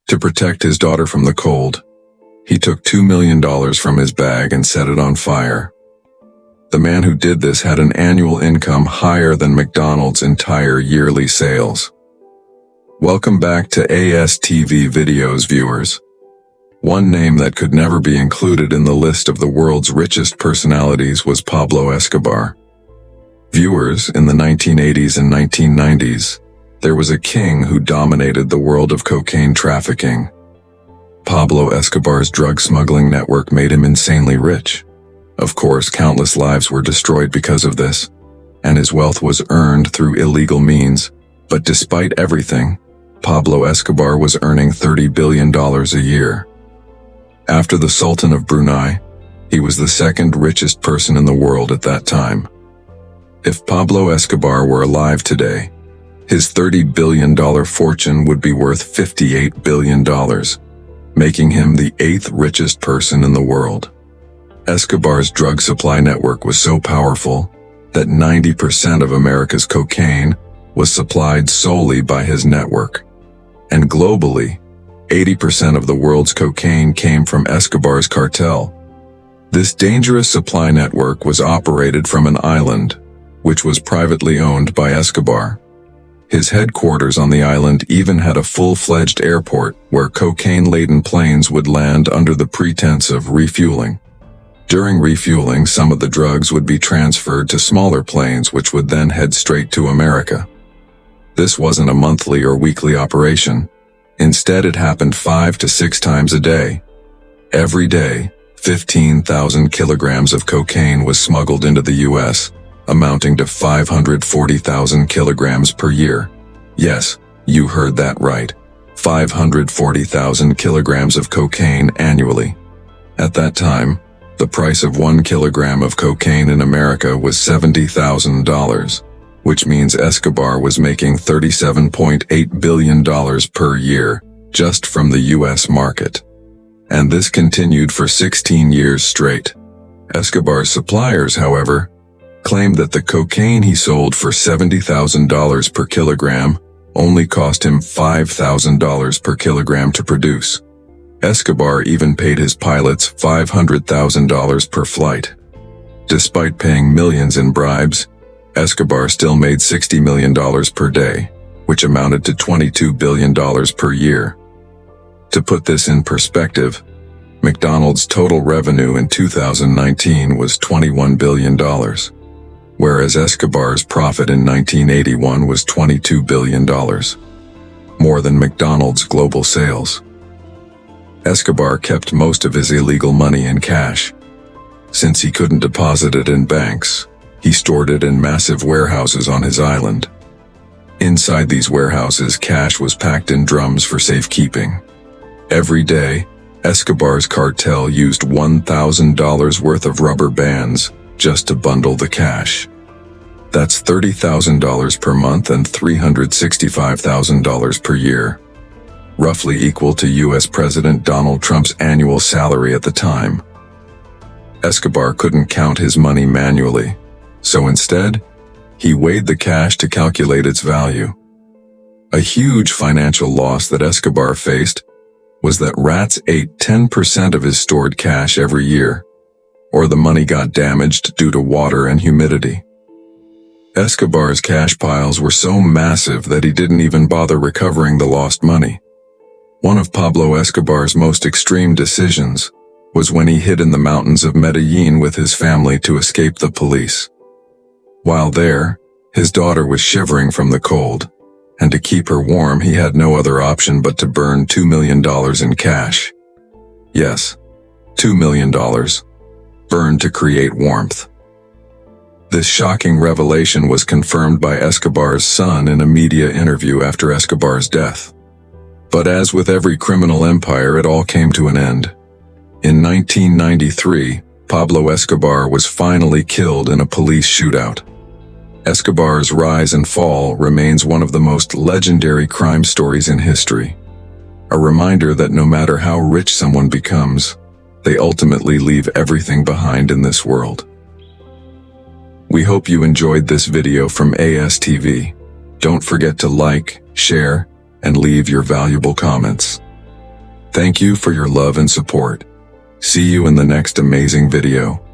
To protect his daughter from the cold, he took $2 million from his bag and set it on fire. The man who did this had an annual income higher than McDonald's entire yearly sales. Welcome back to ASTV Videos, viewers. One name that could never be included in the list of the world's richest personalities was Pablo Escobar. Viewers, in the 1980s and 1990s, there was a king who dominated the world of cocaine trafficking. Pablo Escobar's drug smuggling network made him insanely rich. Of course, countless lives were destroyed because of this, and his wealth was earned through illegal means. But despite everything, Pablo Escobar was earning $30 billion a year. After the Sultan of Brunei, he was the second richest person in the world at that time. If Pablo Escobar were alive today, his $30 billion fortune would be worth $58 billion, making him the 8th richest person in the world. Escobar's drug supply network was so powerful that 90% of America's cocaine was supplied solely by his network. And globally, 80% of the world's cocaine came from Escobar's cartel. This dangerous supply network was operated from an island, which was privately owned by Escobar. His headquarters on the island even had a full-fledged airport where cocaine-laden planes would land under the pretense of refueling. During refueling, some of the drugs would be transferred to smaller planes which would then head straight to America. This wasn't a monthly or weekly operation. Instead, it happened 5 to 6 times a day. Every day, 15,000 kilograms of cocaine was smuggled into the U.S., amounting to 540,000 kilograms per year. Yes, you heard that right. 540,000 kilograms of cocaine annually. At that time, the price of 1 kilogram of cocaine in America was $70,000, which means Escobar was making $37.8 billion per year just from the U.S. market. And this continued for 16 years straight. Escobar's suppliers, however, claimed that the cocaine he sold for $70,000 per kilogram only cost him $5,000 per kilogram to produce. Escobar even paid his pilots $500,000 per flight. Despite paying millions in bribes, Escobar still made $60 million per day, which amounted to $22 billion per year. To put this in perspective, McDonald's total revenue in 2019 was $21 billion. Whereas Escobar's profit in 1981 was $22 billion, more than McDonald's global sales. Escobar kept most of his illegal money in cash. Since he couldn't deposit it in banks, he stored it in massive warehouses on his island. Inside these warehouses, cash was packed in drums for safekeeping. Every day, Escobar's cartel used $1,000 worth of rubber bands just to bundle the cash. That's $30,000 per month and $365,000 per year, roughly equal to U.S. President Donald Trump's annual salary at the time. Escobar couldn't count his money manually, so instead, he weighed the cash to calculate its value. A huge financial loss that Escobar faced was that rats ate 10% of his stored cash every year, or the money got damaged due to water and humidity. Escobar's cash piles were so massive that he didn't even bother recovering the lost money. One of Pablo Escobar's most extreme decisions was when he hid in the mountains of Medellin with his family to escape the police. While there, his daughter was shivering from the cold, and to keep her warm he had no other option but to burn $2 million in cash. Yes, $2 million. Burned to create warmth. This shocking revelation was confirmed by Escobar's son in a media interview after Escobar's death. But as with every criminal empire, it all came to an end. In 1993, Pablo Escobar was finally killed in a police shootout. Escobar's rise and fall remains one of the most legendary crime stories in history. A reminder that no matter how rich someone becomes, they ultimately leave everything behind in this world. We hope you enjoyed this video from ASTV. Don't forget to like, share, and leave your valuable comments. Thank you for your love and support. See you in the next amazing video.